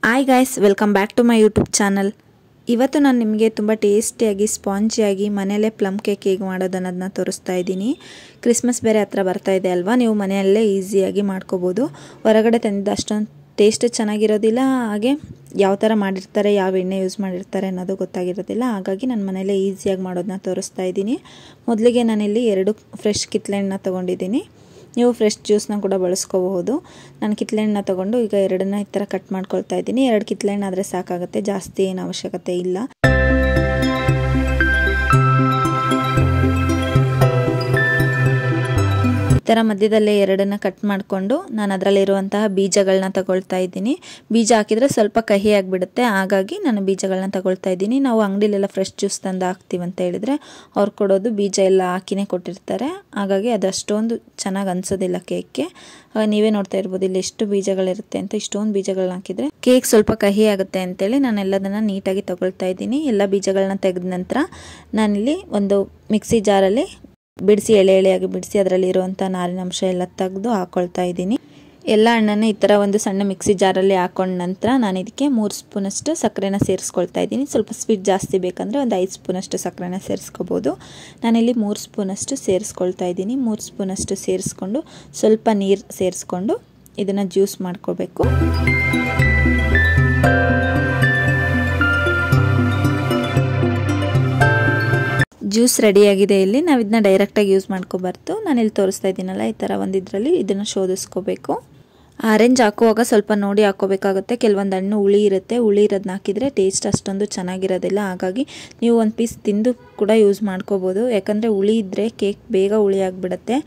Hi guys, welcome back to my YouTube channel. ಇವತ್ತು ನಾನು ನಿಮಗೆ ತುಂಬ ಟೇಸ್ಟಿಯಾಗಿ ಸ್ಪಾಂಜಿಯಾಗಿ ಮನೆಯಲ್ಲೇ ಪ್ಲಮ್ ಕೇಕ್ ಹೇಗೆ ಮಾಡೋದು ಅನ್ನೋದನ್ನ ತೋರಿಸ್ತಾ ಇದ್ದೀನಿ. ಕ್ರಿಸ್ಮಸ್ ಬೇರೆ ಹತ್ರ ಬರ್ತಾ ಇದೆ ಅಲ್ವಾ, ನೀವು ಮನೆಯಲ್ಲೇ ಈಸಿಯಾಗಿ ಮಾಡ್ಕೋಬೋದು. ಹೊರಗಡೆ ತಂದಿದ್ದು ಅಷ್ಟೊಂದು ಟೇಸ್ಟ್ ಚೆನ್ನಾಗಿರೋದಿಲ್ಲ, ಹಾಗೆ ಯಾವ ಥರ ಮಾಡಿರ್ತಾರೆ, ಯಾವ ಎಣ್ಣೆ ಯೂಸ್ ಮಾಡಿರ್ತಾರೆ ಅನ್ನೋದು ಗೊತ್ತಾಗಿರೋದಿಲ್ಲ. ಹಾಗಾಗಿ ನಾನು ಮನೆಯಲ್ಲೇ ಈಸಿಯಾಗಿ ಮಾಡೋದನ್ನ ತೋರಿಸ್ತಾ ಇದ್ದೀನಿ. ಮೊದಲಿಗೆ ನಾನಿಲ್ಲಿ 2 ಫ್ರೆಶ್ ಕಿತ್ತಳೆಹಣ್ಣನ್ನ ತೊಗೊಂಡಿದ್ದೀನಿ. ನೀವು ಫ್ರೆಶ್ ಜ್ಯೂಸ್ನ ಕೂಡ ಬಳಸ್ಕೋಬಹುದು. ನಾನು ಕಿತ್ತಳೆಹಣ್ಣನ್ನ ತೊಗೊಂಡು ಈಗ 2ನ್ನ ಈ ಥರ ಕಟ್ ಮಾಡ್ಕೊಳ್ತಾ ಇದ್ದೀನಿ. 2 ಕಿತ್ತಳೆಹಣ್ಣು ಆದರೆ ಸಾಕಾಗುತ್ತೆ, ಜಾಸ್ತಿ ಏನು ಅವಶ್ಯಕತೆ ಇಲ್ಲ. ಈ ಥರ ಮಧ್ಯದಲ್ಲೇ 2ನ್ನ ಕಟ್ ಮಾಡಿಕೊಂಡು ನಾನು ಅದರಲ್ಲಿರುವಂತಹ ಬೀಜಗಳನ್ನ ತಗೊಳ್ತಾ ಇದ್ದೀನಿ. ಬೀಜ ಹಾಕಿದರೆ ಸ್ವಲ್ಪ ಕಹಿ ಆಗಿಬಿಡುತ್ತೆ, ಹಾಗಾಗಿ ನಾನು ಬೀಜಗಳನ್ನ ತಗೊಳ್ತಾ ಇದ್ದೀನಿ. ನಾವು ಅಂಗಡಿಲೆಲ್ಲ ಫ್ರೆಶ್ ಜ್ಯೂಸ್ ತಂದು ಹಾಕ್ತೀವಂತ ಹೇಳಿದರೆ ಅವ್ರು ಕೊಡೋದು ಬೀಜ ಎಲ್ಲ ಹಾಕಿನೇ ಕೊಟ್ಟಿರ್ತಾರೆ, ಹಾಗಾಗಿ ಅದು ಅಷ್ಟೊಂದು ಚೆನ್ನಾಗಿ ಅನಿಸೋದಿಲ್ಲ ಕೇಕ್ಗೆ. ನೀವೇ ನೋಡ್ತಾ ಇರ್ಬೋದು ಇಲ್ಲಿ ಎಷ್ಟು ಬೀಜಗಳಿರುತ್ತೆ ಅಂತ. ಇಷ್ಟೊಂದು ಬೀಜಗಳನ್ನ ಹಾಕಿದರೆ ಕೇಕ್ ಸ್ವಲ್ಪ ಕಹಿ ಆಗುತ್ತೆ ಅಂತೇಳಿ ನಾನು ಎಲ್ಲದನ್ನು ನೀಟಾಗಿ ತಗೊಳ್ತಾ ಇದ್ದೀನಿ. ಎಲ್ಲ ಬೀಜಗಳನ್ನ ತೆಗೆದ ನಂತರ ನಾನಿಲ್ಲಿ ಒಂದು ಮಿಕ್ಸಿ ಜಾರಲ್ಲಿ ಬಿಡಿಸಿ ಎಳೆಯಾಗಿ ಬಿಡಿಸಿ ಅದರಲ್ಲಿ ಇರುವಂಥ ನಾರಿನಂಶ ಎಲ್ಲ ತೆಗೆದು ಹಾಕ್ಕೊಳ್ತಾ ಇದ್ದೀನಿ. ಎಲ್ಲ ಹಣ್ಣನ್ನು ಈ ಥರ ಒಂದು ಸಣ್ಣ ಮಿಕ್ಸಿ ಜಾರಲ್ಲಿ ಹಾಕೊಂಡ ನಂತರ ನಾನು ಇದಕ್ಕೆ 3 ಸ್ಪೂನಷ್ಟು ಸಕ್ಕರೆನ ಸೇರಿಸ್ಕೊಳ್ತಾ ಇದ್ದೀನಿ. ಸ್ವಲ್ಪ ಸ್ವೀಟ್ ಜಾಸ್ತಿ ಬೇಕಂದರೆ ಒಂದು 5 ಸ್ಪೂನಷ್ಟು ಸಕ್ಕರೆನ ಸೇರಿಸ್ಕೋಬೋದು. ನಾನಿಲ್ಲಿ 3 ಸ್ಪೂನಷ್ಟು ಸೇರಿಸ್ಕೊಳ್ತಾ ಇದ್ದೀನಿ. 3 ಸ್ಪೂನಷ್ಟು ಸೇರಿಸ್ಕೊಂಡು ಸ್ವಲ್ಪ ನೀರು ಸೇರಿಸ್ಕೊಂಡು ಇದನ್ನು ಜ್ಯೂಸ್ ಮಾಡ್ಕೋಬೇಕು. ಜ್ಯೂಸ್ ರೆಡಿಯಾಗಿದೆ. ಇಲ್ಲಿ ನಾವು ಇದನ್ನ ಡೈರೆಕ್ಟಾಗಿ ಯೂಸ್ ಮಾಡ್ಕೋಬಾರ್ದು. ನಾನಿಲ್ಲಿ ತೋರಿಸ್ತಾ ಇದ್ದೀನಲ್ಲ, ಈ ಥರ ಒಂದು ಇದರಲ್ಲಿ ಇದನ್ನು ಶೋಧಿಸ್ಕೋಬೇಕು. ಆರೆಂಜ್ ಹಾಕುವಾಗ ಸ್ವಲ್ಪ ನೋಡಿ ಹಾಕೋಬೇಕಾಗುತ್ತೆ. ಕೆಲವೊಂದು ಹಣ್ಣು ಹುಳಿ ಇರುತ್ತೆ, ಹುಳಿ ಇರೋದನ್ನ ಹಾಕಿದರೆ ಟೇಸ್ಟ್ ಅಷ್ಟೊಂದು ಚೆನ್ನಾಗಿರೋದಿಲ್ಲ. ಹಾಗಾಗಿ ನೀವು ಒಂದು ಪೀಸ್ ತಿಂದು ಕೂಡ ಯೂಸ್ ಮಾಡ್ಕೋಬೋದು. ಯಾಕಂದರೆ ಹುಳಿ ಇದ್ದರೆ ಕೇಕ್ ಬೇಗ ಹುಳಿ ಆಗಿಬಿಡುತ್ತೆ.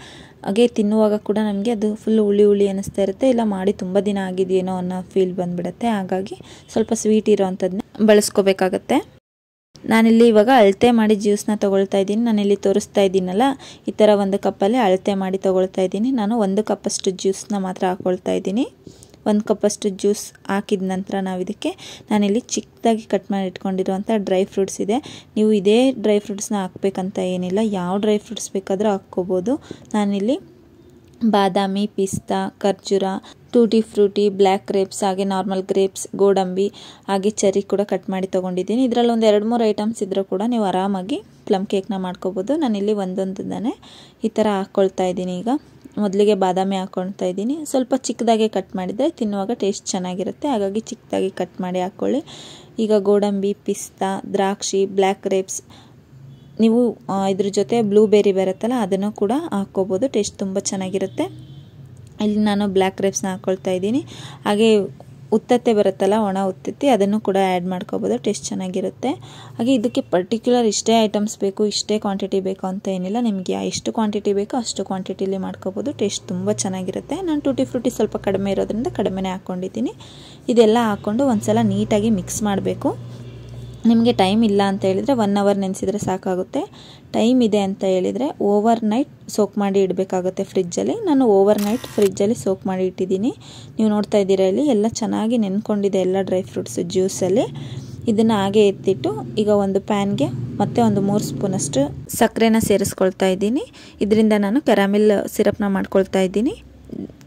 ಹಾಗೆ ತಿನ್ನುವಾಗ ಕೂಡ ನಮಗೆ ಅದು ಫುಲ್ ಹುಳಿ ಅನ್ನಿಸ್ತಾ ಇರುತ್ತೆ, ಇಲ್ಲ ಮಾಡಿ ತುಂಬ ದಿನ ಆಗಿದೆಯೇನೋ ಅನ್ನೋ ಫೀಲ್ ಬಂದುಬಿಡುತ್ತೆ. ಹಾಗಾಗಿ ಸ್ವಲ್ಪ ಸ್ವೀಟ್ ಇರೋವಂಥದ್ದನ್ನ ಬಳಸ್ಕೋಬೇಕಾಗತ್ತೆ. ನಾನಿಲ್ಲಿ ಇವಾಗ ಅಳತೆ ಮಾಡಿ ಜ್ಯೂಸ್ನ ತೊಗೊಳ್ತಾ ಇದ್ದೀನಿ. ನಾನಿಲ್ಲಿ ತೋರಿಸ್ತಾ ಇದ್ದೀನಲ್ಲ, ಈ ಥರ ಒಂದು ಕಪ್ಪಲ್ಲಿ ಅಳತೆ ಮಾಡಿ ತೊಗೊಳ್ತಾ ಇದ್ದೀನಿ. ನಾನು 1 ಕಪ್ಪಷ್ಟು ಜ್ಯೂಸನ್ನ ಮಾತ್ರ ಹಾಕ್ಕೊಳ್ತಾ ಇದ್ದೀನಿ. 1 ಕಪ್ಪಷ್ಟು ಜ್ಯೂಸ್ ಹಾಕಿದ ನಂತರ ನಾನಿಲ್ಲಿ ಚಿಕ್ಕದಾಗಿ ಕಟ್ ಮಾಡಿ ಇಟ್ಕೊಂಡಿರುವಂಥ ಡ್ರೈ ಫ್ರೂಟ್ಸ್ ಇದೆ. ನೀವು ಇದೇ ಡ್ರೈ ಫ್ರೂಟ್ಸ್ನ ಹಾಕಬೇಕಂತ ಏನಿಲ್ಲ, ಯಾವ ಡ್ರೈ ಫ್ರೂಟ್ಸ್ ಬೇಕಾದರೂ ಹಾಕ್ಕೋಬೋದು. ನಾನಿಲ್ಲಿ ಬಾದಾಮಿ, ಪಿಸ್ತಾ, ಖರ್ಜೂರ, ಟೂಟಿ ಫ್ರೂಟಿ, ಬ್ಲ್ಯಾಕ್ ಗ್ರೇಪ್ಸ್, ಹಾಗೆ ನಾರ್ಮಲ್ ಗ್ರೇಪ್ಸ್, ಗೋಡಂಬಿ, ಹಾಗೆ ಚೆರಿ ಕೂಡ ಕಟ್ ಮಾಡಿ ತೊಗೊಂಡಿದ್ದೀನಿ. ಇದರಲ್ಲಿ ಒಂದು 2-3 ಐಟಮ್ಸ್ ಇದ್ದರೂ ಕೂಡ ನೀವು ಆರಾಮಾಗಿ ಪ್ಲಮ್ ಕೇಕ್ನ ಮಾಡ್ಕೋಬೋದು. ನಾನಿಲ್ಲಿ ಒಂದೊಂದನ್ನೇ ಈ ಥರ ಹಾಕ್ಕೊಳ್ತಾ ಇದ್ದೀನಿ. ಈಗ ಮೊದಲಿಗೆ ಬಾದಾಮಿ ಹಾಕ್ಕೊಳ್ತಾ ಇದ್ದೀನಿ. ಸ್ವಲ್ಪ ಚಿಕ್ಕದಾಗಿ ಕಟ್ ಮಾಡಿದರೆ ತಿನ್ನುವಾಗ ಟೇಸ್ಟ್ ಚೆನ್ನಾಗಿರುತ್ತೆ, ಹಾಗಾಗಿ ಚಿಕ್ಕದಾಗಿ ಕಟ್ ಮಾಡಿ ಹಾಕ್ಕೊಳ್ಳಿ. ಈಗ ಗೋಡಂಬಿ, ಪಿಸ್ತಾ, ದ್ರಾಕ್ಷಿ, ಬ್ಲ್ಯಾಕ್ ಗ್ರೇಪ್ಸ್, ನೀವು ಇದ್ರ ಜೊತೆ ಬ್ಲೂಬೆರಿ ಬರುತ್ತಲ್ಲ ಅದನ್ನು ಕೂಡ ಹಾಕ್ಕೋಬೋದು, ಟೇಸ್ಟ್ ತುಂಬ ಚೆನ್ನಾಗಿರುತ್ತೆ. ಇಲ್ಲಿ ನಾನು ಬ್ಲ್ಯಾಕ್ ಗ್ರೇಪ್ಸ್ನ ಹಾಕ್ಕೊಳ್ತಾ ಇದ್ದೀನಿ. ಹಾಗೆ ಉತ್ತತ್ತೆ ಬರುತ್ತಲ್ಲ, ಒಣ ಉತ್ತತ್ತಿ, ಅದನ್ನು ಕೂಡ ಆ್ಯಡ್ ಮಾಡ್ಕೋಬೋದು, ಟೇಸ್ಟ್ ಚೆನ್ನಾಗಿರುತ್ತೆ. ಹಾಗೆ ಇದಕ್ಕೆ ಪರ್ಟಿಕ್ಯುಲರ್ ಇಷ್ಟೇ ಐಟಮ್ಸ್ ಬೇಕು, ಇಷ್ಟೇ ಕ್ವಾಂಟಿಟಿ ಬೇಕು ಅಂತ ಏನಿಲ್ಲ. ನಿಮಗೆ ಎಷ್ಟು ಕ್ವಾಂಟಿಟಿ ಬೇಕೋ ಅಷ್ಟು ಕ್ವಾಂಟಿಟಿಲಿ ಮಾಡ್ಕೋಬೋದು, ಟೇಸ್ಟ್ ತುಂಬ ಚೆನ್ನಾಗಿರುತ್ತೆ. ನಾನು ಟೂಟಿ ಫ್ರೂಟಿ ಸ್ವಲ್ಪ ಕಡಿಮೆ ಇರೋದ್ರಿಂದ ಕಡಿಮೆನೇ ಹಾಕ್ಕೊಂಡಿದ್ದೀನಿ. ಇದೆಲ್ಲ ಹಾಕ್ಕೊಂಡು ಒಂದ್ಸಲ ನೀಟಾಗಿ ಮಿಕ್ಸ್ ಮಾಡಬೇಕು. ನಿಮಗೆ ಟೈಮ್ ಇಲ್ಲ ಅಂತ ಹೇಳಿದರೆ 1 ಅವರ್ ನೆನೆಸಿದರೆ ಸಾಕಾಗುತ್ತೆ. ಟೈಮ್ ಇದೆ ಅಂತ ಹೇಳಿದರೆ ಓವರ್ ನೈಟ್ ಸೋಕ್ ಮಾಡಿ ಇಡಬೇಕಾಗುತ್ತೆ ಫ್ರಿಜ್ಜಲ್ಲಿ. ನಾನು ಓವರ್ ನೈಟ್ ಫ್ರಿಜ್ಜಲ್ಲಿ ಸೋಕ್ ಮಾಡಿ ಇಟ್ಟಿದ್ದೀನಿ. ನೀವು ನೋಡ್ತಾ ಇದ್ದೀರಾ ಇಲ್ಲಿ ಎಲ್ಲ ಚೆನ್ನಾಗಿ ನೆನ್ಕೊಂಡಿದೆ, ಎಲ್ಲ ಡ್ರೈ ಫ್ರೂಟ್ಸ್ ಜ್ಯೂಸಲ್ಲಿ. ಇದನ್ನು ಹಾಗೆ ಎತ್ತಿಟ್ಟು ಈಗ ಒಂದು ಪ್ಯಾನ್ಗೆ ಮತ್ತೆ ಒಂದು 3 ಸ್ಪೂನಷ್ಟು ಸಕ್ಕರೆನ ಸೇರಿಸ್ಕೊಳ್ತಾ ಇದ್ದೀನಿ. ಇದರಿಂದ ನಾನು ಕ್ಯಾರಮೆಲ್ ಸಿರಪ್ನ ಮಾಡ್ಕೊಳ್ತಾ ಇದ್ದೀನಿ.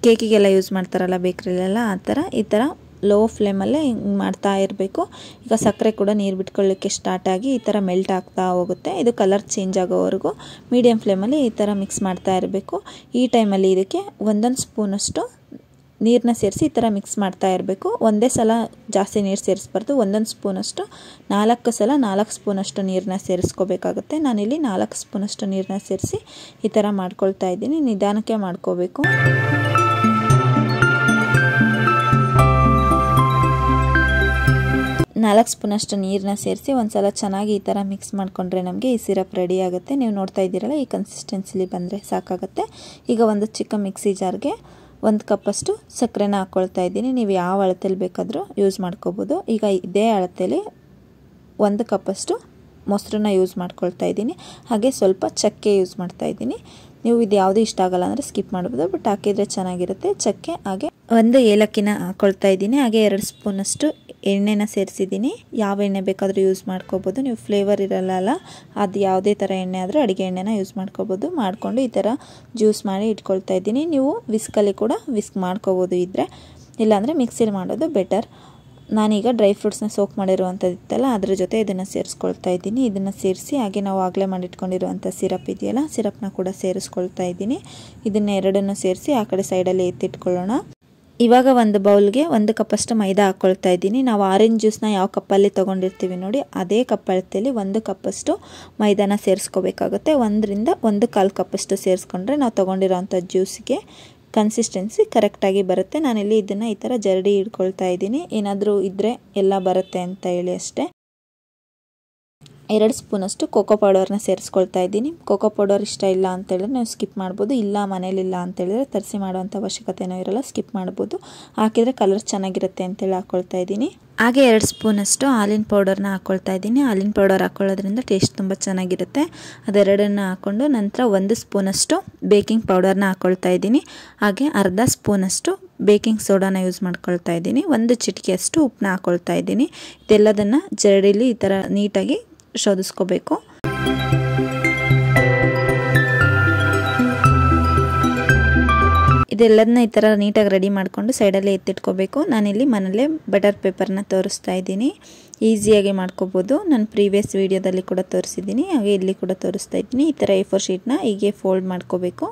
ಕೇಕಿಗೆಲ್ಲ ಯೂಸ್ ಮಾಡ್ತಾರಲ್ಲ ಬೇಕ್ರಿಲೆಲ್ಲ, ಆ ಥರ ಈ ಥರ ಲೋ ಫ್ಲೇಮಲ್ಲೇ ಹಿಂಗೆ ಮಾಡ್ತಾ ಇರಬೇಕು. ಈಗ ಸಕ್ಕರೆ ಕೂಡ ನೀರು ಬಿಟ್ಕೊಳ್ಳಿಕ್ಕೆ ಸ್ಟಾರ್ಟ್ ಆಗಿ ಈ ಥರ ಮೆಲ್ಟ್ ಆಗ್ತಾ ಹೋಗುತ್ತೆ. ಇದು ಕಲರ್ ಚೇಂಜ್ ಆಗೋವರೆಗೂ ಮೀಡಿಯಮ್ ಫ್ಲೇಮಲ್ಲಿ ಈ ಥರ ಮಿಕ್ಸ್ ಮಾಡ್ತಾ ಇರಬೇಕು. ಈ ಟೈಮಲ್ಲಿ ಇದಕ್ಕೆ 1 ಸ್ಪೂನಷ್ಟು ನೀರನ್ನ ಸೇರಿಸಿ ಈ ಥರ ಮಿಕ್ಸ್ ಮಾಡ್ತಾ ಇರಬೇಕು. ಒಂದೇ ಸಲ ಜಾಸ್ತಿ ನೀರು ಸೇರಿಸ್ಬಾರ್ದು. 1 ಸ್ಪೂನಷ್ಟು 4 ಸಲ 4 ಸ್ಪೂನಷ್ಟು ನೀರನ್ನ ಸೇರಿಸ್ಕೋಬೇಕಾಗುತ್ತೆ. ನಾನಿಲ್ಲಿ 4 ಸ್ಪೂನಷ್ಟು ನೀರನ್ನ ಸೇರಿಸಿ ಈ ಥರ ಮಾಡ್ಕೊಳ್ತಾ ಇದ್ದೀನಿ. ನಿಧಾನಕ್ಕೆ ಮಾಡ್ಕೋಬೇಕು. 4 ಸ್ಪೂನಷ್ಟು ನೀರನ್ನ ಸೇರಿಸಿ ಒಂದ್ಸಲ ಚೆನ್ನಾಗಿ ಈ ಥರ ಮಿಕ್ಸ್ ಮಾಡಿಕೊಂಡ್ರೆ ನಮಗೆ ಈ ಸಿರಪ್ ರೆಡಿ ಆಗುತ್ತೆ. ನೀವು ನೋಡ್ತಾ ಇದ್ದೀರಲ್ಲ, ಈ ಕನ್ಸಿಸ್ಟೆನ್ಸಿಲಿ ಬಂದರೆ ಸಾಕಾಗುತ್ತೆ. ಈಗ ಒಂದು ಚಿಕ್ಕ ಮಿಕ್ಸಿ ಜಾರ್ಗೆ 1 ಕಪ್ಪಷ್ಟು ಸಕ್ಕರೆನ ಹಾಕ್ಕೊಳ್ತಾ ಇದ್ದೀನಿ. ನೀವು ಯಾವ ಅಳತೆಯಲ್ಲಿ ಬೇಕಾದರೂ ಯೂಸ್ ಮಾಡ್ಕೋಬೋದು. ಈಗ ಇದೇ ಅಳತೆಯಲ್ಲಿ 1 ಕಪ್ಪಷ್ಟು ಮೊಸರನ್ನ ಯೂಸ್ ಮಾಡ್ಕೊಳ್ತಾ ಇದ್ದೀನಿ. ಹಾಗೆ ಸ್ವಲ್ಪ ಚಕ್ಕೆ ಯೂಸ್ ಮಾಡ್ತಾ ಇದ್ದೀನಿ. ನೀವು ಇದು ಯಾವುದೂ ಇಷ್ಟ ಆಗಲ್ಲ ಅಂದರೆ ಸ್ಕಿಪ್ ಮಾಡ್ಬೋದು, ಬಟ್ ಹಾಕಿದರೆ ಚೆನ್ನಾಗಿರುತ್ತೆ. ಚಕ್ಕೆ ಹಾಗೆ 1 ಏಲಕ್ಕಿನ ಹಾಕ್ಕೊಳ್ತಾ ಇದ್ದೀನಿ. ಹಾಗೆ 2 ಸ್ಪೂನಷ್ಟು ಎಣ್ಣೆನ ಸೇರಿಸಿದ್ದೀನಿ. ಯಾವ ಎಣ್ಣೆ ಬೇಕಾದರೂ ಯೂಸ್ ಮಾಡ್ಕೋಬೋದು. ನೀವು ಫ್ಲೇವರ್ ಇರಲ್ಲ, ಅದು ಯಾವುದೇ ಥರ ಎಣ್ಣೆ ಆದರೂ ಅಡುಗೆ ಎಣ್ಣೆನ ಯೂಸ್ ಮಾಡ್ಕೋಬೋದು. ಮಾಡಿಕೊಂಡು ಈ ಥರ ಜ್ಯೂಸ್ ಮಾಡಿ ಇಟ್ಕೊಳ್ತಾ ಇದ್ದೀನಿ. ನೀವು ವಿಸ್ಕಲ್ಲಿ ಕೂಡ ವಿಸ್ಕ್ ಮಾಡ್ಕೋಬೋದು ಇದ್ದರೆ, ಇಲ್ಲಾಂದರೆ ಮಿಕ್ಸಿಲಿ ಮಾಡೋದು ಬೆಟರ್. ನಾನೀಗ ಡ್ರೈ ಫ್ರೂಟ್ಸ್ನ ಸೋಕ್ ಮಾಡಿರುವಂಥದ್ದು ಇತ್ತಲ್ಲ ಅದ್ರ ಜೊತೆ ಇದನ್ನು ಸೇರಿಸ್ಕೊಳ್ತಾ ಇದ್ದೀನಿ. ಇದನ್ನು ಸೇರಿಸಿ ಹಾಗೆ ನಾವು ಆಗಲೇ ಮಾಡಿಟ್ಕೊಂಡಿರುವಂಥ ಸಿರಪ್ ಇದೆಯಲ್ಲ, ಸಿರಪ್ನ ಕೂಡ ಸೇರಿಸ್ಕೊಳ್ತಾ ಇದ್ದೀನಿ. ಇದನ್ನು ಎರಡನ್ನು ಸೇರಿಸಿ ಆ ಕಡೆ ಸೈಡಲ್ಲಿ ಎತ್ತಿಟ್ಕೊಳ್ಳೋಣ. ಇವಾಗ ಒಂದು ಬೌಲ್ಗೆ 1 ಕಪ್ಪಷ್ಟು ಮೈದಾ ಹಾಕ್ಕೊಳ್ತಾ ಇದ್ದೀನಿ. ನಾವು ಆರೆಂಜ್ ಜ್ಯೂಸ್ನ ಯಾವ ಕಪ್ಪಲ್ಲಿ ತೊಗೊಂಡಿರ್ತೀವಿ ನೋಡಿ, ಅದೇ ಕಪ್ ಅಳತೆಯಲ್ಲಿ 1 ಕಪ್ಪಷ್ಟು ಮೈದಾನ ಸೇರಿಸ್ಕೋಬೇಕಾಗುತ್ತೆ. 1 ರಿಂದ 1/4 ಕಪ್ಪಷ್ಟು ಸೇರಿಸ್ಕೊಂಡ್ರೆ ನಾವು ತೊಗೊಂಡಿರೋಂಥ ಜ್ಯೂಸ್ಗೆ ಕನ್ಸಿಸ್ಟೆನ್ಸಿ ಕರೆಕ್ಟಾಗಿ ಬರುತ್ತೆ. ನಾನಿಲ್ಲಿ ಇದನ್ನು ಈ ಥರ ಜರಡಿ ಹಿಡ್ಕೊಳ್ತಾ ಇದ್ದೀನಿ, ಏನಾದರೂ ಇದ್ದರೆ ಎಲ್ಲ ಬರುತ್ತೆ ಅಂತ ಹೇಳಿ ಅಷ್ಟೇ. 2 ಸ್ಪೂನಷ್ಟು ಕೋಕೋ ಪೌಡರ್ನ ಸೇರಿಸ್ಕೊಳ್ತಾ ಇದ್ದೀನಿ. ಕೋಕೋ ಪೌಡರ್ ಇಷ್ಟ ಇಲ್ಲ ಅಂತೇಳಿದ್ರೆ ನೀವು ಸ್ಕಿಪ್ ಮಾಡ್ಬೋದು, ಇಲ್ಲ ಮನೇಲಿಲ್ಲ ಅಂತೇಳಿದ್ರೆ ತರಿಸಿ ಮಾಡುವಂಥ ಅವಶ್ಯಕತೆನೂ ಇರಲ್ಲ, ಸ್ಕಿಪ್ ಮಾಡ್ಬೋದು. ಹಾಕಿದರೆ ಕಲರ್ ಚೆನ್ನಾಗಿರುತ್ತೆ ಅಂತೇಳಿ ಹಾಕ್ಕೊಳ್ತಾ ಇದ್ದೀನಿ. ಹಾಗೆ 2 ಸ್ಪೂನಷ್ಟು ಹಾಲಿನ ಪೌಡರ್ನ ಹಾಕ್ಕೊಳ್ತಾ ಇದ್ದೀನಿ. ಹಾಲಿನ ಪೌಡರ್ ಹಾಕ್ಕೊಳ್ಳೋದ್ರಿಂದ ಟೇಸ್ಟ್ ತುಂಬ ಚೆನ್ನಾಗಿರುತ್ತೆ. ಅದೆರಡನ್ನು ಹಾಕ್ಕೊಂಡು ನಂತರ 1 ಸ್ಪೂನಷ್ಟು ಬೇಕಿಂಗ್ ಪೌಡರ್ನ ಹಾಕ್ಕೊಳ್ತಾ ಇದ್ದೀನಿ. ಹಾಗೆ ಅರ್ಧ ಸ್ಪೂನಷ್ಟು ಬೇಕಿಂಗ್ ಸೋಡಾನ ಯೂಸ್ ಮಾಡ್ಕೊಳ್ತಾ ಇದ್ದೀನಿ. 1 ಚಿಟಿಕೆಯಷ್ಟು ಉಪ್ಪನ್ನ ಹಾಕ್ಕೊಳ್ತಾ ಇದ್ದೀನಿ. ಇದೆಲ್ಲದನ್ನು ಜರಡಿಲಿ ಈ ಥರ ನೀಟಾಗಿ ಶೋಧಿಸ್ಕೋಬೇಕು. ಇದೆಲ್ಲದನ್ನ ಈ ಥರ ನೀಟಾಗಿ ರೆಡಿ ಮಾಡಿಕೊಂಡು ಸೈಡಲ್ಲೇ ಎತ್ತಿಟ್ಕೋಬೇಕು. ನಾನಿಲ್ಲಿ ಮನೇಲೇ ಬಟರ್ ಪೇಪರ್ನ ತೋರಿಸ್ತಾ ಇದ್ದೀನಿ. ಈಸಿಯಾಗಿ ಮಾಡ್ಕೋಬೋದು. ನಾನು ಪ್ರೀವಿಯಸ್ ವೀಡಿಯೋದಲ್ಲಿ ಕೂಡ ತೋರಿಸಿದ್ದೀನಿ, ಹಾಗೆ ಇಲ್ಲಿ ಕೂಡ ತೋರಿಸ್ತಾ ಇದ್ದೀನಿ. ಈ ಥರ A4 ಶೀಟ್ನ ಹೀಗೆ ಫೋಲ್ಡ್ ಮಾಡ್ಕೋಬೇಕು.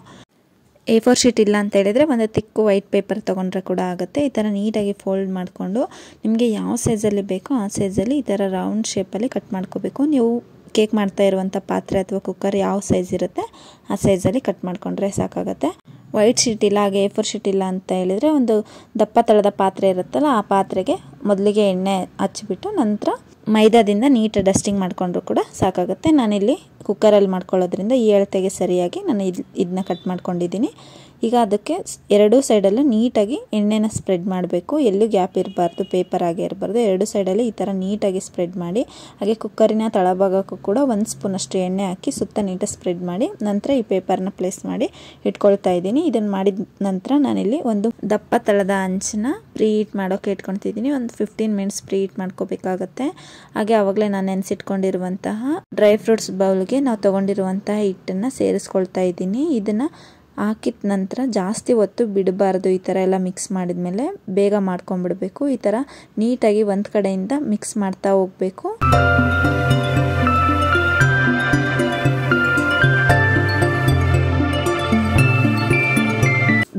A4 ಶೀಟ್ ಇಲ್ಲ ಅಂತ ಹೇಳಿದರೆ ಒಂದು ತಿಕ್ಕು ವೈಟ್ ಪೇಪರ್ ತೊಗೊಂಡ್ರೆ ಕೂಡ ಆಗುತ್ತೆ. ಈ ಥರ ನೀಟಾಗಿ ಫೋಲ್ಡ್ ಮಾಡಿಕೊಂಡು ನಿಮಗೆ ಯಾವ ಸೈಜಲ್ಲಿ ಬೇಕೋ ಆ ಸೈಜಲ್ಲಿ ಈ ಥರ ರೌಂಡ್ ಶೇಪಲ್ಲಿ ಕಟ್ ಮಾಡ್ಕೋಬೇಕು. ನೀವು ಕೇಕ್ ಮಾಡ್ತಾ ಇರುವಂಥ ಪಾತ್ರೆ ಅಥವಾ ಕುಕ್ಕರ್ ಯಾವ ಸೈಜ್ ಇರುತ್ತೆ ಆ ಸೈಜಲ್ಲಿ ಕಟ್ ಮಾಡಿಕೊಂಡ್ರೆ ಸಾಕಾಗುತ್ತೆ. ವೈಟ್ ಶೀಟ್ ಇಲ್ಲ, ಹಾಗೆ A4 ಶೀಟ್ ಇಲ್ಲ ಅಂತ ಹೇಳಿದರೆ ಒಂದು ದಪ್ಪ ತಳದ ಪಾತ್ರೆ ಇರುತ್ತಲ್ಲ, ಆ ಪಾತ್ರೆಗೆ ಮೊದಲಿಗೆ ಎಣ್ಣೆ ಹಚ್ಚಿಬಿಟ್ಟು ನಂತರ ಮೈದಾದಿಂದ ನೀಟ್ ಡಸ್ಟಿಂಗ್ ಮಾಡಿಕೊಂಡ್ರು ಕೂಡ ಸಾಕಾಗುತ್ತೆ. ನಾನಿಲ್ಲಿ ಕುಕ್ಕರಲ್ಲಿ ಮಾಡ್ಕೊಳ್ಳೋದ್ರಿಂದ ಈ ಅಳತೆಗೆ ಸರಿಯಾಗಿ ನಾನು ಇದನ್ನ ಕಟ್ ಮಾಡ್ಕೊಂಡಿದ್ದೀನಿ. ಈಗ ಅದಕ್ಕೆ 2 ಸೈಡಲ್ಲೂ ನೀಟಾಗಿ ಎಣ್ಣೆನ ಸ್ಪ್ರೆಡ್ ಮಾಡಬೇಕು. ಎಲ್ಲೂ ಗ್ಯಾಪ್ ಇರಬಾರ್ದು, ಪೇಪರ್ ಆಗೇ ಇರಬಾರ್ದು. 2 ಸೈಡಲ್ಲಿ ಈ ಥರ ನೀಟಾಗಿ ಸ್ಪ್ರೆಡ್ ಮಾಡಿ, ಹಾಗೆ ಕುಕ್ಕರಿನ ತಳಭಾಗಕ್ಕೂ ಕೂಡ 1 ಸ್ಪೂನಷ್ಟು ಎಣ್ಣೆ ಹಾಕಿ ಸುತ್ತ ನೀಟಾಗಿ ಸ್ಪ್ರೆಡ್ ಮಾಡಿ ನಂತರ ಈ ಪೇಪರ್ನ ಪ್ಲೇಸ್ ಮಾಡಿ ಇಟ್ಕೊಳ್ತಾ ಇದ್ದೀನಿ. ಇದನ್ನು ಮಾಡಿದ ನಂತರ ನಾನಿಲ್ಲಿ ಒಂದು ದಪ್ಪ ತಳದ ಹಂಚನ್ನ ಪ್ರೀ ಹೀಟ್ ಮಾಡೋಕ್ಕೆ ಇಟ್ಕೊಳ್ತಿದ್ದೀನಿ. ಒಂದು 15 ಮಿನಿಟ್ಸ್ ಪ್ರೀ ಹೀಟ್ ಮಾಡ್ಕೋಬೇಕಾಗತ್ತೆ. ಹಾಗೆ ಆವಾಗಲೇ ನಾನು ನೆನೆಸಿಟ್ಕೊಂಡಿರುವಂತಹ ಡ್ರೈ ಫ್ರೂಟ್ಸ್ ಬೌಲ್ಗೆ ನಾವು ತೊಗೊಂಡಿರುವಂತಹ ಹಿಟ್ಟನ್ನು ಸೇರಿಸ್ಕೊಳ್ತಾ ಇದ್ದೀನಿ. ಇದನ್ನು ಹಾಕಿದ ನಂತರ ಜಾಸ್ತಿ ಹೊತ್ತು ಬಿಡಬಾರ್ದು. ಈ ಥರ ಎಲ್ಲ ಮಿಕ್ಸ್ ಮಾಡಿದ್ಮೇಲೆ ಬೇಗ ಮಾಡ್ಕೊಂಡ್ಬಿಡ್ಬೇಕು. ಈ ಥರ ನೀಟಾಗಿ ಒಂದು ಕಡೆಯಿಂದ ಮಿಕ್ಸ್ ಮಾಡ್ತಾ ಹೋಗಬೇಕು.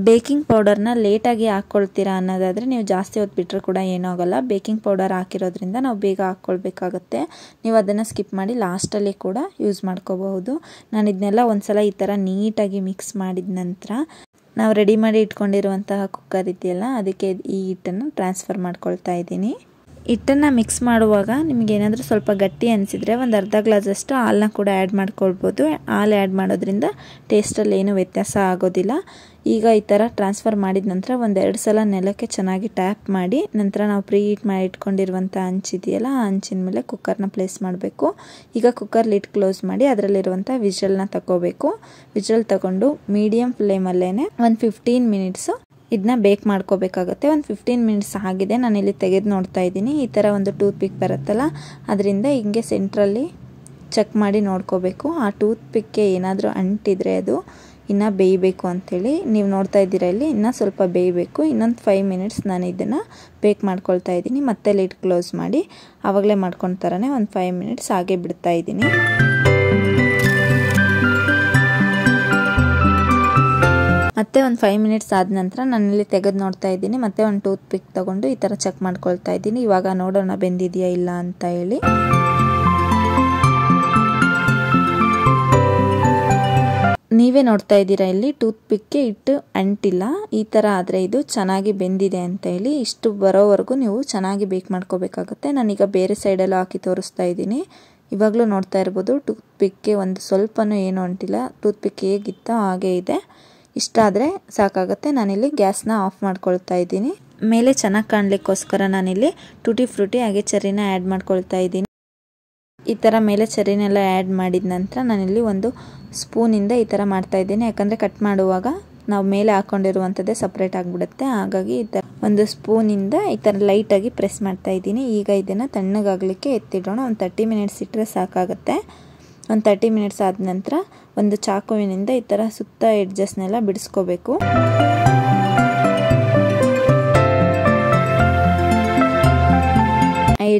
ಬೇಕಿಂಗ್ ಪೌಡರ್ನ ಲೇಟಾಗಿ ಹಾಕ್ಕೊಳ್ತೀರಾ ಅನ್ನೋದಾದರೆ ನೀವು ಜಾಸ್ತಿ ಹೊತ್ತು ಬಿಟ್ಟರೆ ಕೂಡ ಏನೂ ಆಗೋಲ್ಲ. ಬೇಕಿಂಗ್ ಪೌಡರ್ ಹಾಕಿರೋದ್ರಿಂದ ನಾವು ಬೇಗ ಹಾಕ್ಕೊಳ್ಬೇಕಾಗತ್ತೆ. ನೀವು ಅದನ್ನು ಸ್ಕಿಪ್ ಮಾಡಿ ಲಾಸ್ಟಲ್ಲಿ ಕೂಡ ಯೂಸ್ ಮಾಡ್ಕೋಬಹುದು. ನಾನು ಇದನ್ನೆಲ್ಲ ಒಂದ್ಸಲ ಈ ಥರ ನೀಟಾಗಿ ಮಿಕ್ಸ್ ಮಾಡಿದ ನಂತರ ನಾವು ರೆಡಿ ಮಾಡಿ ಇಟ್ಕೊಂಡಿರುವಂತಹ ಕುಕ್ಕರ್ ಇದೆಯಲ್ಲ, ಅದಕ್ಕೆ ಈ ಹಿಟ್ಟನ್ನು ಟ್ರಾನ್ಸ್ಫರ್ ಮಾಡ್ಕೊಳ್ತಾ ಇದ್ದೀನಿ. ಹಿಟ್ಟನ್ನು ಮಿಕ್ಸ್ ಮಾಡುವಾಗ ನಿಮಗೆ ಏನಾದರೂ ಸ್ವಲ್ಪ ಗಟ್ಟಿ ಅನಿಸಿದರೆ ಒಂದು ಅರ್ಧ ಗ್ಲಾಸಷ್ಟು ಹಾಲನ್ನ ಕೂಡ ಆ್ಯಡ್ ಮಾಡ್ಕೊಳ್ಬೋದು. ಹಾಲು ಆ್ಯಡ್ ಮಾಡೋದ್ರಿಂದ ಟೇಸ್ಟಲ್ಲಿ ಏನೂ ವ್ಯತ್ಯಾಸ ಆಗೋದಿಲ್ಲ. ಈಗ ಈ ಥರ ಟ್ರಾನ್ಸ್ಫರ್ ಮಾಡಿದ ನಂತರ 1-2 ಸಲ ನೆಲಕ್ಕೆ ಚೆನ್ನಾಗಿ ಟ್ಯಾಪ್ ಮಾಡಿ ನಂತರ ನಾವು ಪ್ರೀ ಹೀಟ್ ಮಾಡಿ ಇಟ್ಕೊಂಡಿರುವಂಥ ಹಂಚಿದೆಯಲ್ಲ, ಆ ಹಂಚಿನ ಮೇಲೆ ಕುಕ್ಕರ್ನ ಪ್ಲೇಸ್ ಮಾಡಬೇಕು. ಈಗ ಕುಕ್ಕರ್ ಲಿಡ್ ಕ್ಲೋಸ್ ಮಾಡಿ ಅದರಲ್ಲಿರುವಂಥ ವಿಷಲ್ನ ತಗೋಬೇಕು. ವಿಷಲ್ ತಗೊಂಡು ಮೀಡಿಯಮ್ ಫ್ಲೇಮಲ್ಲೇ ಒಂದು 15 ಮಿನಿಟ್ಸು ಇದನ್ನ ಬೇಕ್ ಮಾಡ್ಕೋಬೇಕಾಗುತ್ತೆ. ಒಂದು 15 ಮಿನಿಟ್ಸ್ ಆಗಿದೆ. ನಾನಿಲ್ಲಿ ತೆಗೆದು ನೋಡ್ತಾ ಇದ್ದೀನಿ. ಈ ಥರ ಒಂದು ಟೂತ್ ಪಿಕ್ ಬರುತ್ತಲ್ಲ, ಅದರಿಂದ ಹಿಂಗೆ ಸೆಂಟ್ರಲ್ಲಿ ಚೆಕ್ ಮಾಡಿ ನೋಡ್ಕೋಬೇಕು. ಆ ಟೂತ್ ಪಿಕ್ಗೆ ಏನಾದರೂ ಅಂಟಿದ್ರೆ ಅದು ಇನ್ನೂ ಬೇಯಬೇಕು ಅಂಥೇಳಿ. ನೀವು ನೋಡ್ತಾ ಇದ್ದೀರಾ ಇಲ್ಲಿ ಇನ್ನೂ ಸ್ವಲ್ಪ ಬೇಯಬೇಕು. ಇನ್ನೊಂದು 5 ಮಿನಿಟ್ಸ್ ನಾನು ಇದನ್ನು ಬೇಕ್ ಮಾಡ್ಕೊಳ್ತಾ ಇದ್ದೀನಿ. ಮತ್ತೆ ಲಿಡ್ ಕ್ಲೋಸ್ ಮಾಡಿ ಆವಾಗಲೇ ಮಾಡ್ಕೊಳ್ತಾರೇ ಒಂದು 5 ಮಿನಿಟ್ಸ್ ಹಾಗೆ ಬಿಡ್ತಾ ಇದ್ದೀನಿ. ಮತ್ತೆ ಒಂದು 5 ಮಿನಿಟ್ಸ್ ಆದ ನಂತರ ನಾನಿಲ್ಲಿ ತೆಗೆದು ನೋಡ್ತಾ ಇದ್ದೀನಿ. ಮತ್ತೆ ಒಂದು ಟೂತ್ ಪಿಕ್ ತೊಗೊಂಡು ಈ ಥರ ಚೆಕ್ ಮಾಡ್ಕೊಳ್ತಾ ಇದ್ದೀನಿ. ಇವಾಗ ನೋಡೋಣ ಬೆಂದಿದೆಯಾ ಇಲ್ಲ ಅಂತ ಹೇಳಿ. ನೀವೇ ನೋಡ್ತಾ ಇದ್ದೀರಾ ಇಲ್ಲಿ ಟೂತ್ ಪಿಕ್ಗೆ ಇಟ್ಟು ಅಂಟಿಲ್ಲ. ಈ ಥರ ಆದರೆ ಇದು ಚೆನ್ನಾಗಿ ಬೆಂದಿದೆ ಅಂತ ಹೇಳಿ. ಇಷ್ಟು ಬರೋವರೆಗೂ ನೀವು ಚೆನ್ನಾಗಿ ಬೇಕ್ ಮಾಡ್ಕೋಬೇಕಾಗುತ್ತೆ. ನಾನೀಗ ಬೇರೆ ಸೈಡಲ್ಲೂ ಹಾಕಿ ತೋರಿಸ್ತಾ ಇದ್ದೀನಿ. ಇವಾಗಲೂ ನೋಡ್ತಾ ಇರ್ಬೋದು ಟೂತ್ ಪಿಕ್ಗೆ ಒಂದು ಸ್ವಲ್ಪನೂ ಏನೂ ಅಂಟಿಲ್ಲ. ಟೂತ್ ಪಿಕ್ ಹೇಗಿತ್ತೋ ಹಾಗೇ ಇದೆ. ಇಷ್ಟ ಆದರೆ ಸಾಕಾಗುತ್ತೆ. ನಾನಿಲ್ಲಿ ಗ್ಯಾಸ್ನ ಆಫ್ ಮಾಡ್ಕೊಳ್ತಾ ಇದ್ದೀನಿ. ಮೇಲೆ ಚೆನ್ನಾಗಿ ಕಾಣಲಿಕ್ಕೋಸ್ಕರ ನಾನಿಲ್ಲಿ ಟೂಟಿ ಫ್ರೂಟಿ ಹಾಗೆ ಚೆರ್ರಿನ ಆ್ಯಡ್ ಮಾಡ್ಕೊಳ್ತಾ ಇದ್ದೀನಿ. ಈ ಥರ ಮೇಲೆ ಚೆರ್ರಿನೆಲ್ಲ ಆ್ಯಡ್ ಮಾಡಿದ ನಂತರ ನಾನಿಲ್ಲಿ ಒಂದು ಸ್ಪೂನಿಂದ ಈ ಥರ ಮಾಡ್ತಾ ಇದ್ದೀನಿ. ಯಾಕಂದರೆ ಕಟ್ ಮಾಡುವಾಗ ನಾವು ಮೇಲೆ ಹಾಕ್ಕೊಂಡಿರುವಂಥದ್ದೇ ಸಪ್ರೇಟ್ ಆಗಿಬಿಡುತ್ತೆ. ಹಾಗಾಗಿ ಈ ಥರ ಒಂದು ಸ್ಪೂನಿಂದ ಈ ಥರ ಲೈಟಾಗಿ ಪ್ರೆಸ್ ಮಾಡ್ತಾ ಇದ್ದೀನಿ. ಈಗ ಇದನ್ನು ತಣ್ಣಗಾಗಲಿಕ್ಕೆ ಎತ್ತಿಡೋಣ. ಒಂದು 30 ಮಿನಿಟ್ಸ್ ಇಟ್ಟರೆ ಸಾಕಾಗುತ್ತೆ. ಒಂದು 30 ಮಿನಿಟ್ಸ್ ಆದ ನಂತರ ಒಂದು ಚಾಕುವಿನಿಂದ ಈ ಥರ ಸುತ್ತ ಎಡ್ಜಸ್ನೆಲ್ಲ ಬಿಡಿಸ್ಕೋಬೇಕು.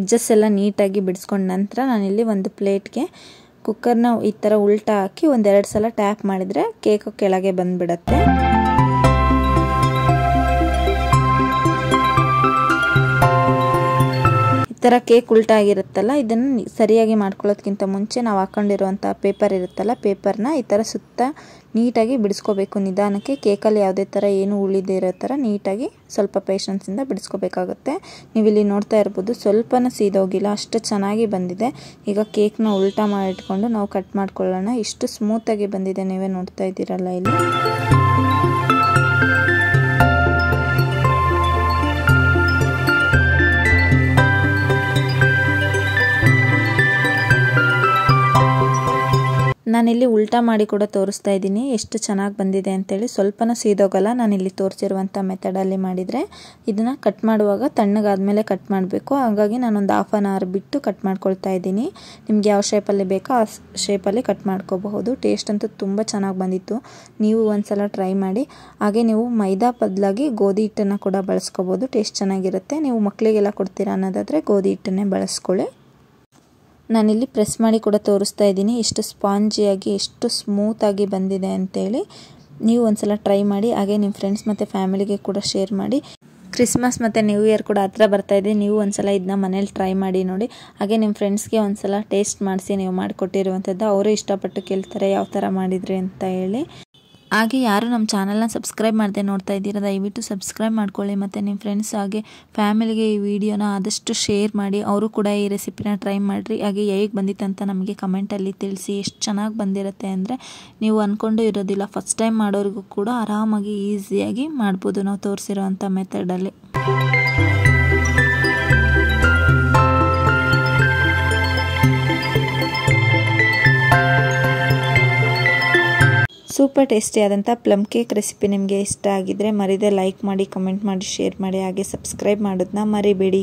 ಎಡ್ಜಸ್ ಎಲ್ಲ ನೀಟಾಗಿ ಬಿಡಿಸ್ಕೊಂಡ ನಂತರ ನಾನಿಲ್ಲಿ ಒಂದು ಪ್ಲೇಟ್ಗೆ ಕುಕ್ಕರ್ನ ಈ ಥರ ಉಲ್ಟಾ ಹಾಕಿ ಒಂದೆರಡು ಸಲ ಟ್ಯಾಪ್ ಮಾಡಿದರೆ ಕೇಕ್ ಕೆಳಗೆ ಬಂದುಬಿಡತ್ತೆ. ಈ ಥರ ಕೇಕ್ ಉಲ್ಟಾ ಆಗಿರುತ್ತಲ್ಲ, ಇದನ್ನು ಸರಿಯಾಗಿ ಮಾಡ್ಕೊಳ್ಳೋದಕ್ಕಿಂತ ಮುಂಚೆ ನಾವು ಹಾಕೊಂಡಿರುವಂಥ ಪೇಪರ್ ಇರುತ್ತಲ್ಲ, ಪೇಪರ್ನ ಈ ಥರ ಸುತ್ತ ನೀಟಾಗಿ ಬಿಡಿಸ್ಕೋಬೇಕು ನಿಧಾನಕ್ಕೆ. ಕೇಕಲ್ಲಿ ಯಾವುದೇ ಥರ ಏನು ಉಳಿದೇ ಇರೋ ಥರ ನೀಟಾಗಿ ಸ್ವಲ್ಪ ಪೇಷನ್ಸಿಂದ ಬಿಡಿಸ್ಕೋಬೇಕಾಗುತ್ತೆ. ನೀವಿಲ್ಲಿ ನೋಡ್ತಾ ಇರ್ಬೋದು, ಸ್ವಲ್ಪನೂ ಸೀದೋಗಿಲ್ಲ, ಅಷ್ಟು ಚೆನ್ನಾಗಿ ಬಂದಿದೆ. ಈಗ ಕೇಕ್ನ ಉಲ್ಟಾ ಮಾಡಿಟ್ಕೊಂಡು ನಾವು ಕಟ್ ಮಾಡ್ಕೊಳ್ಳೋಣ. ಇಷ್ಟು ಸ್ಮೂತಾಗಿ ಬಂದಿದೆ, ನೀವೇ ನೋಡ್ತಾ ಇದ್ದೀರಲ್ಲ ಇಲ್ಲಿ. ನಾನಿಲ್ಲಿ ಉಲ್ಟಾ ಮಾಡಿ ಕೂಡ ತೋರಿಸ್ತಾ ಇದ್ದೀನಿ ಎಷ್ಟು ಚೆನ್ನಾಗಿ ಬಂದಿದೆ ಅಂತೇಳಿ. ಸ್ವಲ್ಪನೂ ಸೀದೋಗಲ್ಲ ನಾನಿಲ್ಲಿ ತೋರಿಸಿರುವಂಥ ಮೆಥಡಲ್ಲಿ ಮಾಡಿದರೆ. ಇದನ್ನು ಕಟ್ ಮಾಡುವಾಗ ತಣ್ಣಗಾದ್ಮೇಲೆ ಕಟ್ ಮಾಡಬೇಕು. ಹಾಗಾಗಿ ನಾನೊಂದು ಹಾಫ್ ಆನ್ ಅವರ್ ಬಿಟ್ಟು ಕಟ್ ಮಾಡ್ಕೊಳ್ತಾ ಇದ್ದೀನಿ. ನಿಮ್ಗೆ ಯಾವ ಶೇಪಲ್ಲಿ ಬೇಕೋ ಆ ಶೇಪಲ್ಲಿ ಕಟ್ ಮಾಡ್ಕೋಬಹುದು. ಟೇಸ್ಟ್ ಅಂತೂ ತುಂಬ ಚೆನ್ನಾಗಿ ಬಂದಿತ್ತು. ನೀವು ಒಂದ್ಸಲ ಟ್ರೈ ಮಾಡಿ. ಹಾಗೆ ನೀವು ಮೈದಾ ಬದಲಾಗಿ ಗೋಧಿ ಹಿಟ್ಟನ್ನು ಕೂಡ ಬಳಸ್ಕೋಬೋದು, ಟೇಸ್ಟ್ ಚೆನ್ನಾಗಿರುತ್ತೆ. ನೀವು ಮಕ್ಕಳಿಗೆಲ್ಲ ಕೊಡ್ತೀರಾ ಅನ್ನೋದಾದರೆ ಗೋಧಿ ಹಿಟ್ಟನ್ನೇ ಬಳಸ್ಕೊಳ್ಳಿ. ನಾನಿಲ್ಲಿ ಪ್ರೆಸ್ ಮಾಡಿ ಕೂಡ ತೋರಿಸ್ತಾ ಇದ್ದೀನಿ ಎಷ್ಟು ಸ್ಪಾಂಜಿಯಾಗಿ ಎಷ್ಟು ಸ್ಮೂತಾಗಿ ಬಂದಿದೆ ಅಂತೇಳಿ. ನೀವು ಒಂದ್ಸಲ ಟ್ರೈ ಮಾಡಿ. ಹಾಗೆ ನಿಮ್ಮ ಫ್ರೆಂಡ್ಸ್ ಮತ್ತು ಫ್ಯಾಮಿಲಿಗೆ ಕೂಡ ಶೇರ್ ಮಾಡಿ. ಕ್ರಿಸ್ಮಸ್ ಮತ್ತು ನ್ಯೂ ಇಯರ್ ಕೂಡ ಹತ್ರ ಬರ್ತಾಯಿದೆ. ನೀವು ಒಂದ್ಸಲ ಇದನ್ನ ಮನೇಲಿ ಟ್ರೈ ಮಾಡಿ ನೋಡಿ. ಹಾಗೆ ನಿಮ್ಮ ಫ್ರೆಂಡ್ಸ್ಗೆ ಒಂದ್ಸಲ ಟೇಸ್ಟ್ ಮಾಡಿಸಿ, ನೀವು ಮಾಡಿಕೊಟ್ಟಿರುವಂಥದ್ದು ಅವರು ಇಷ್ಟಪಟ್ಟು ಕೇಳ್ತಾರೆ ಯಾವ ಥರ ಮಾಡಿದ್ರಿ ಅಂತ ಹೇಳಿ. ಹಾಗೆ ಯಾರು ನಮ್ಮ ಚಾನಲ್ನ ಸಬ್ಸ್ಕ್ರೈಬ್ ಮಾಡದೆ ನೋಡ್ತಾ ಇದ್ದೀರಾ, ದಯವಿಟ್ಟು ಸಬ್ಸ್ಕ್ರೈಬ್ ಮಾಡ್ಕೊಳ್ಳಿ. ಮತ್ತು ನಿಮ್ಮ ಫ್ರೆಂಡ್ಸ್ ಹಾಗೆ ಫ್ಯಾಮಿಲಿಗೆ ಈ ವಿಡಿಯೋನ ಆದಷ್ಟು ಶೇರ್ ಮಾಡಿ. ಅವರು ಕೂಡ ಈ ರೆಸಿಪಿನ ಟ್ರೈ ಮಾಡಿರಿ. ಹಾಗೆ ಹೇಗೆ ಬಂದಿತ್ತು ಅಂತ ನಮಗೆ ಕಮೆಂಟಲ್ಲಿ ತಿಳಿಸಿ. ಎಷ್ಟು ಚೆನ್ನಾಗಿ ಬಂದಿರುತ್ತೆ ಅಂದರೆ ನೀವು ಅಂದ್ಕೊಂಡು ಇರೋದಿಲ್ಲ. ಫಸ್ಟ್ ಟೈಮ್ ಮಾಡೋರಿಗೂ ಕೂಡ ಆರಾಮಾಗಿ ಈಸಿಯಾಗಿ ಮಾಡ್ಬೋದು ನಾವು ತೋರಿಸಿರೋವಂಥ ಮೆಥಡಲ್ಲಿ. ಸೂಪರ್ ಟೇಸ್ಟಿಯಾದಂಥ ಪ್ಲಮ್ ಕೇಕ್ ರೆಸಿಪಿ ನಿಮಗೆ ಇಷ್ಟ ಆಗಿದ್ದರೆ ಮರಿದೇ ಲೈಕ್ ಮಾಡಿ, ಕಮೆಂಟ್ ಮಾಡಿ, ಶೇರ್ ಮಾಡಿ. ಹಾಗೆ ಸಬ್ಸ್ಕ್ರೈಬ್ ಮಾಡೋದನ್ನ ಮರಿಬೇಡಿ.